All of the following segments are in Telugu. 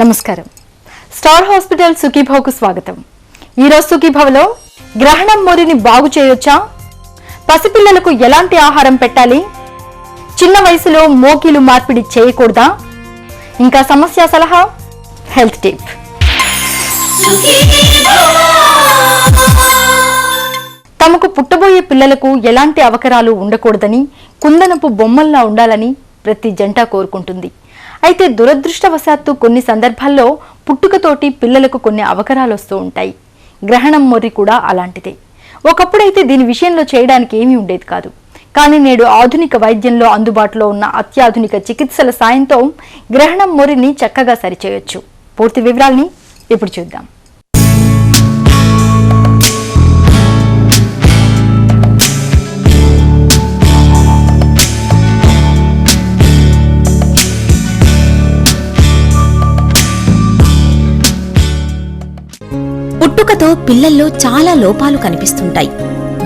నమస్కారం. స్టార్ హాస్పిటల్ సుఖీభవకు స్వాగతం. ఈరోజు సుఖీభవలో గ్రహణం మొరిని బాగు చేయొచ్చా, పసిపిల్లలకు ఎలాంటి ఆహారం పెట్టాలి, చిన్న వయసులో మోకీలు మార్పిడి చేయకూడదా, ఇంకా సమస్య సలహా, హెల్త్ టిప్. తమకు పుట్టబోయే పిల్లలకు ఎలాంటి అవకరాలు ఉండకూడదని, కుందనపు బొమ్మల్లా ఉండాలని ప్రతి జంట కోరుకుంటుంది. అయితే దురదృష్టవశాత్తు కొన్ని సందర్భాల్లో పుట్టుకతోటి పిల్లలకు కొన్ని అవకరాలు వస్తూ ఉంటాయి. గ్రహణం మొర్రి కూడా అలాంటిదే. ఒకప్పుడైతే దీని విషయంలో చేయడానికి ఏమీ ఉండేది కాదు. కానీ నేడు ఆధునిక వైద్యంలో అందుబాటులో ఉన్న అత్యాధునిక చికిత్సల సాయంతో గ్రహణం మొర్రిని చక్కగా సరిచేయొచ్చు. పూర్తి వివరాల్ని ఇప్పుడు చూద్దాం. పుట్టుకతో పిల్లల్లో చాలా లోపాలు కనిపిస్తుంటాయి.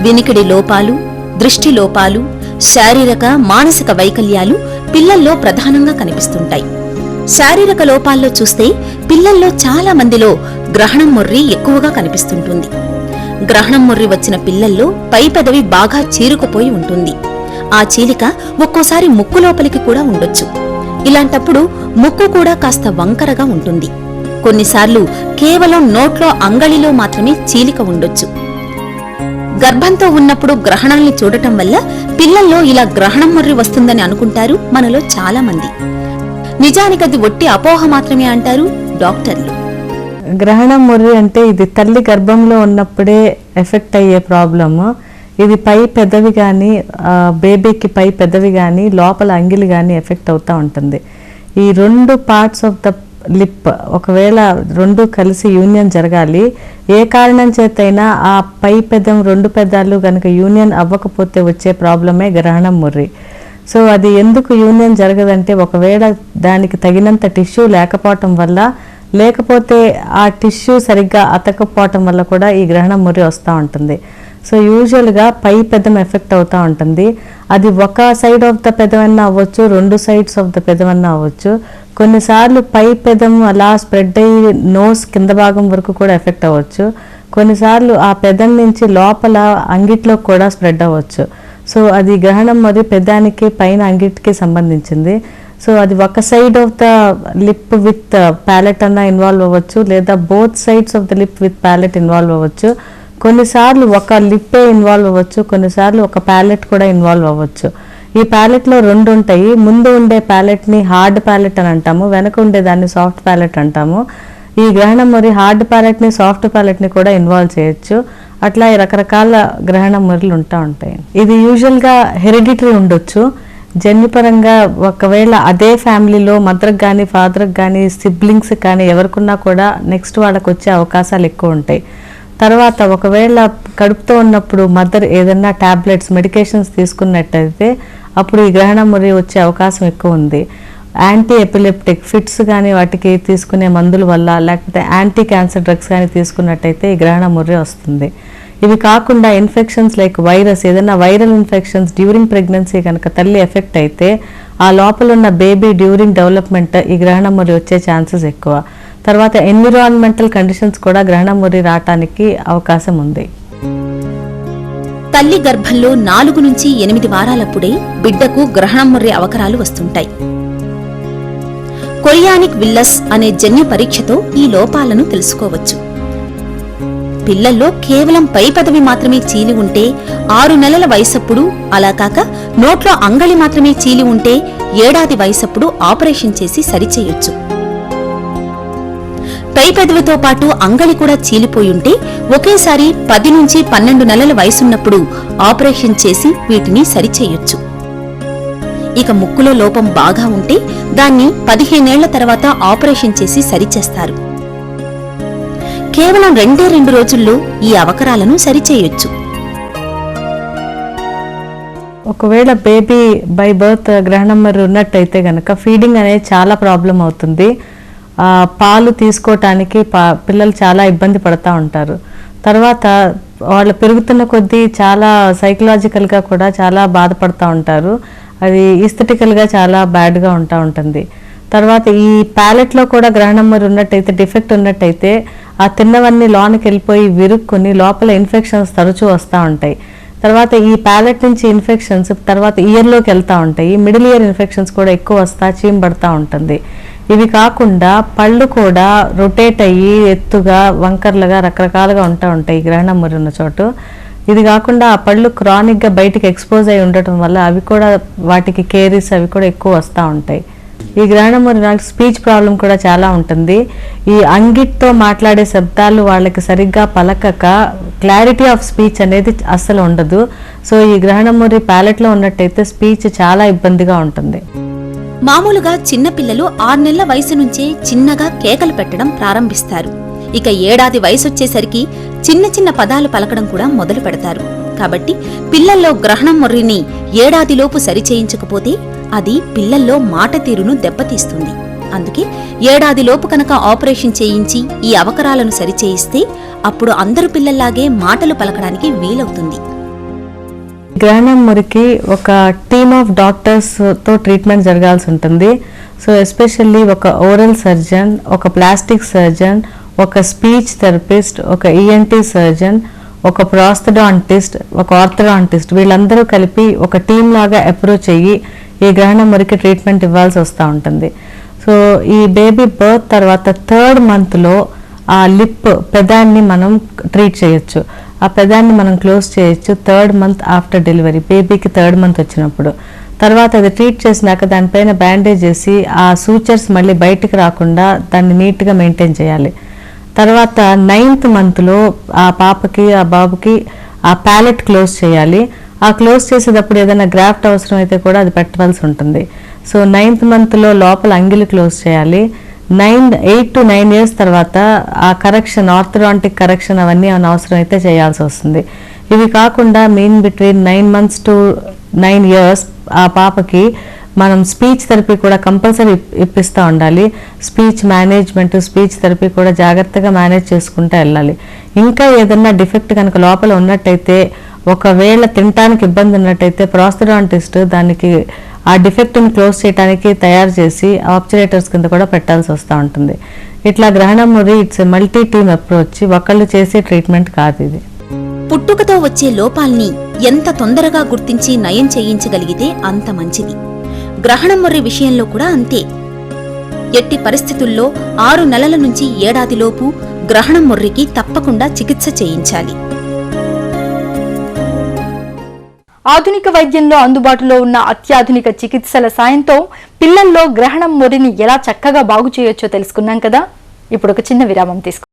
వినికిడి లోపాలు, దృష్టి లోపాలు, శారీరక మానసిక వైకల్యాలు పిల్లల్లో ప్రధానంగా కనిపిస్తుంటాయి. శారీరక లోపాల్లో చూస్తే పిల్లల్లో చాలా మందిలో గ్రహణం మొర్రి ఎక్కువగా కనిపిస్తుంటుంది. గ్రహణం మొర్రి వచ్చిన పిల్లల్లో పై పెదవి బాగా చీరుకుపోయి ఉంటుంది. ఆ చీలిక ఒక్కోసారి ముక్కు లోపలికి కూడా ఉండొచ్చు. ఇలాంటప్పుడు ముక్కు కూడా కాస్త వంకరగా ఉంటుంది. కొన్నిసార్లు కేవలం నోట్లో అంగళిలో మాత్రమే చీలిక ఉండొచ్చు. గర్భంతో ఉన్నప్పుడు గ్రహణాల్ని చూడటం వల్ల పిల్లల్లో ఇలా గ్రహణం మొర్రి వస్తుందని అనుకుంటారు మనలో చాలా మంది. నిజానికది ఒట్టి అపోహ మాత్రమే అంటారు డాక్టర్లు. గ్రహణం మొర్రి అంటే ఇది తల్లి గర్భంలో ఉన్నప్పుడే ఎఫెక్ట్ అయ్యే ప్రాబ్లమ్. ఇది పై పెదవి కానీ, బేబీకి పై పెదవి కానీ, లోపల అంగిలి కానీ ఎఫెక్ట్ అవుతూ ఉంటుంది. ఈ రెండు పార్ట్స్ ఆఫ్ ద లిప్ ఒకవేళ రెండు కలిసి యూనియన్ జరగాలి. ఏ కారణం చేతైనా ఆ పై పెదం రెండు పెదాలు కనుక యూనియన్ అవ్వకపోతే వచ్చే ప్రాబ్లమే గ్రహణం మొర్రి. సో అది ఎందుకు యూనియన్ జరగదంటే ఒకవేళ దానికి తగినంత టిష్యూ లేకపోవటం వల్ల, లేకపోతే ఆ టిష్యూ సరిగ్గా అతకపోవటం వల్ల కూడా ఈ గ్రహణం మొర్రి వస్తూ ఉంటుంది. సో యూజువల్గా పై పెదం ఎఫెక్ట్ అవుతూ ఉంటుంది. అది ఒక సైడ్ ఆఫ్ ద పెదవన్నా అవ్వచ్చు, రెండు సైడ్స్ ఆఫ్ ద పెదవన్నా అవ్వచ్చు. కొన్నిసార్లు పై పెదం అలా స్ప్రెడ్ అయ్యి నోస్ కింద భాగం వరకు కూడా ఎఫెక్ట్ అవ్వచ్చు. కొన్నిసార్లు ఆ పెదం నుంచి లోపల అంగిట్లో కూడా స్ప్రెడ్ అవ్వచ్చు. సో అది గ్రహణం మొర్రి పెదానికి పైన అంగిటికి సంబంధించింది. సో అది ఒక side of the lip with palate అన్న ఇన్వాల్వ్ అవ్వచ్చు, లేదా both sides of the lip with palate involve అవ్వచ్చు. కొన్నిసార్లు ఒక లిప్పే ఇన్వాల్వ్ అవ్వచ్చు, కొన్నిసార్లు ఒక ప్యాలెట్ కూడా ఇన్వాల్వ్ అవ్వచ్చు. ఈ ప్యాలెట్లో రెండు ఉంటాయి. ముందు ఉండే ప్యాలెట్ని హార్డ్ ప్యాలెట్ అని అంటాము, వెనక ఉండేదాన్ని సాఫ్ట్ ప్యాలెట్ అంటాము. ఈ గ్రహణం మొర్రి హార్డ్ ప్యాలెట్ని, సాఫ్ట్ ప్యాలెట్ని కూడా ఇన్వాల్వ్ చేయొచ్చు. అట్లా రకరకాల గ్రహణం మొర్రిలు ఉంటాయి. ఇది యూజువల్గా హెరిడిటరీ ఉండొచ్చు. జన్యుపరంగా ఒకవేళ అదే ఫ్యామిలీలో మదర్కి కానీ, ఫాదర్కి కానీ, సిబ్లింగ్స్ కానీ ఎవరికున్నా కూడా నెక్స్ట్ వాళ్ళకు వచ్చే అవకాశాలు ఎక్కువ ఉంటాయి. తర్వాత ఒకవేళ కడుపుతో ఉన్నప్పుడు మదర్ ఏదన్నా టాబ్లెట్స్, మెడికేషన్స్ తీసుకున్నట్టయితే అప్పుడు ఈ గ్రహణం మొర్రి వచ్చే అవకాశం ఎక్కువ ఉంది. యాంటీ ఎపిలెప్టిక్ ఫిట్స్ కానీ వాటికి తీసుకునే మందుల వల్ల, లేకపోతే యాంటీ క్యాన్సర్ డ్రగ్స్ కానీ తీసుకున్నట్టయితే ఈ గ్రహణం మొర్రి వస్తుంది. ఇవి కాకుండా ఇన్ఫెక్షన్స్ లైక్ వైరస్, ఏదైనా వైరల్ ఇన్ఫెక్షన్స్ డ్యూరింగ్ ప్రెగ్నెన్సీ కనుక తల్లి ఎఫెక్ట్ అయితే ఆ లోపల ఉన్న బేబీ డ్యూరింగ్ డెవలప్మెంట్ ఈ గ్రహణం మొర్రి వచ్చే ఛాన్సెస్ ఎక్కువ. తర్వాత ఎన్విరాన్మెంటల్ కండిషన్స్ కూడా గ్రహణం మొర్రి రావటానికి అవకాశం ఉంది. తల్లి గర్భంలో 4 నుంచి 8 వారాలప్పుడే బిడ్డకు గ్రహణం మొర్రి అవకరాలు వస్తుంటాయి. కొరియానిక్ విల్లస్ అనే జన్యు పరీక్షతో ఈ లోపాలను తెలుసుకోవచ్చు. పిల్లల్లో కేవలం పై పెదవి మాత్రమే చీలి ఉంటే 6 నెలల వయసప్పుడు, అలా కాక నోట్లో అంగళి మాత్రమే చీలి ఉంటే 1 ఏడాది వయసప్పుడు ఆపరేషన్ చేసి సరిచేయొచ్చు. పై పెదవితో పాటు అంగళి కూడా చీలిపోయుంటే ఒకేసారి 10 నుంచి 12 నెలల వయసున్నప్పుడు ఆపరేషన్ చేసి వీటిని సరిచేయొచ్చు. ఇక ముక్కులో లోపం బాగా ఉంటే దాన్ని 15 ఏళ్ల తర్వాత ఆపరేషన్ చేసి సరిచేస్తారు. కేవలం 2 రోజుల్లో ఈ అవకరాలను సరిచేయొచ్చు. ఒకవేళ బేబీ బై బర్త్ గ్రహణం మొర్రి ఉన్నట్టయితే గనక ఫీడింగ్ అనేది చాలా ప్రాబ్లం అవుతుంది. పాలు తీసుకోవటానికి పిల్లలు చాలా ఇబ్బంది పడుతూ ఉంటారు. తర్వాత వాళ్ళు పెరుగుతున్న కొద్దీ చాలా సైకలాజికల్గా కూడా చాలా బాధపడుతూ ఉంటారు. అది ఈస్థెటికల్గా చాలా బ్యాడ్గా ఉంటుంది. తర్వాత ఈ ప్యాలెట్లో కూడా గ్రహణం మురి ఉన్నట్టయితే, డిఫెక్ట్ ఉన్నట్టయితే ఆ తిన్నవన్నీ లోనికి వెళ్ళిపోయి విరుక్కుని లోపల ఇన్ఫెక్షన్స్ తరచూ వస్తూ ఉంటాయి. తర్వాత ఈ ప్యాలెట్ నుంచి ఇన్ఫెక్షన్స్ తర్వాత ఇయర్లోకి వెళ్తూ ఉంటాయి. మిడిల్ ఇయర్ ఇన్ఫెక్షన్స్ కూడా ఎక్కువ వస్తా చీమబడతా ఉంటుంది. ఇవి కాకుండా పళ్ళు కూడా రొటేట్ అయ్యి ఎత్తుగా వంకర్లుగా రకరకాలుగా ఉంటాయి గ్రహణం మురి ఉన్న చోటు. ఇది కాకుండా ఆ పళ్ళు క్రానిక్గా బయటికి ఎక్స్పోజ్ అయి ఉండటం వల్ల అవి కూడా వాటికి కేరీస్ అవి కూడా ఎక్కువ వస్తూ ఉంటాయి. ఈ గ్రహణం మురి నాకు స్పీచ్ ప్రాబ్లం కూడా చాలా ఉంటుంది. ఈ అంగిట్తో మాట్లాడే శబ్దాలు వాళ్ళకి సరిగ్గా పలకక క్లారిటీ ఆఫ్ స్పీచ్ అనేది అస్సలు ఉండదు. సో ఈ గ్రహణం మురి ప్యాలెట్లో ఉన్నట్టయితే స్పీచ్ చాలా ఇబ్బందిగా ఉంటుంది. మామూలుగా చిన్నపిల్లలు 6 నెలల వయసు నుంచే చిన్నగా కేకలు పెట్టడం ప్రారంభిస్తారు. ఇక ఏడాది వయసొచ్చేసరికి చిన్న చిన్న పదాలు పలకడం కూడా మొదలు పెడతారు. కాబట్టి పిల్లల్లో గ్రహణం ముర్రిని ఏడాదిలోపు సరిచేయించకపోతే అది పిల్లల్లో మాట తీరును దెబ్బతీస్తుంది. అందుకే ఏడాదిలోపు కనుక ఆపరేషన్ చేయించి ఈ అవకరాలను సరిచేయిస్తే అప్పుడు అందరు పిల్లల్లాగే మాటలు పలకడానికి వీలవుతుంది. గ్రహణం మురికి ఒక టీమ్ ఆఫ్ డాక్టర్స్తో ట్రీట్మెంట్ జరగాల్సి ఉంటుంది. సో ఎస్పెషల్లీ ఒక ఓరల్ సర్జన్, ఒక ప్లాస్టిక్ సర్జన్, ఒక స్పీచ్ థెరపిస్ట్, ఒక ఈఎన్టీ సర్జన్, ఒక ప్రాస్థడాంటిస్ట్, ఒక ఆర్థడాంటిస్ట్ వీళ్ళందరూ కలిపి ఒక టీమ్ లాగా అప్రోచ్ అయ్యి ఈ గ్రహణం మురికి ట్రీట్మెంట్ ఇవ్వాల్సి వస్తూ ఉంటుంది. సో ఈ బేబీ బర్త్ తర్వాత 3rd మంత్లో ఆ లిప్ పెదాన్ని మనం ట్రీట్ చేయొచ్చు. ఆ పెదాన్ని మనం క్లోజ్ చేయొచ్చు 3rd మంత్ ఆఫ్టర్ డెలివరీ, బేబీకి 3rd మంత్ వచ్చినప్పుడు. తర్వాత అది ట్రీట్ చేసినాక దానిపైన బ్యాండేజ్ చేసి ఆ సూచర్స్ మళ్ళీ బయటకు రాకుండా దాన్ని నీట్గా మెయింటైన్ చేయాలి. తర్వాత 9th మంత్లో ఆ పాపకి ఆ బాబుకి ఆ ప్యాలెట్ క్లోజ్ చేయాలి. ఆ క్లోజ్ చేసేటప్పుడు ఏదైనా గ్రాఫ్ట్ అవసరం అయితే కూడా అది పెట్టవలసి ఉంటుంది. సో 9th మంత్లో లోపల అంగిలి క్లోజ్ చేయాలి. 8 to 9 years తర్వాత ఆ కరెక్షన్, ఆర్థోడాంటిక్ కరెక్షన్ అవన్నీ అవసరం అయితే చేయాల్సి వస్తుంది. ఇవి కాకుండా బిట్వీన్ 9 months to 9 years ఆ పాపకి మనం స్పీచ్ థెరపీ కూడా కంపల్సరీ ఇప్పిస్తూ ఉండాలి. స్పీచ్ మేనేజ్మెంట్, స్పీచ్ థెరపీ కూడా జాగ్రత్తగా మేనేజ్ చేసుకుంటూ వెళ్ళాలి. ఇంకా ఏదన్నా డిఫెక్ట్ కనుక లోపల ఉన్నట్టయితే, ఒకవేళ తినటానికి ఇబ్బంది ఉన్నట్టయితే ప్రాస్థడాంటిస్ట్ దానికి ఆ డిఫెక్ట్ని క్లోజ్ చేయడానికి తయారు చేసి ఆబ్చరేటర్స్ కింద కూడా పెట్టాల్సి వస్తూ ఉంటుంది. ఇట్లా గ్రహణం మురి ఇట్స్ మల్టీ టీమ్ అప్రోచ్, ఒకళ్ళు చేసే ట్రీట్మెంట్ కాదు ఇది. పుట్టుకతో వచ్చే లోపాల్ని ఎంత తొందరగా గుర్తించి నయం చేయించగలిగితే అంత మంచిది. గ్రహణం ముర్రి విషయంలో కూడా అంతే. ఎట్టి పరిస్థితుల్లో 6 నెలల నుంచి ఏడాదిలోపు గ్రహణం ముర్రికి తప్పకుండా చికిత్స చేయించాలి. ఆధునిక వైద్యంలో అందుబాటులో ఉన్న అత్యాధునిక చికిత్సల సాయంతో పిల్లల్లో గ్రహణం మురిని ఎలా చక్కగా బాగు చేయొచ్చో తెలుసుకున్నాం కదా. ఇప్పుడు ఒక చిన్న విరామం తీసుకుందాం.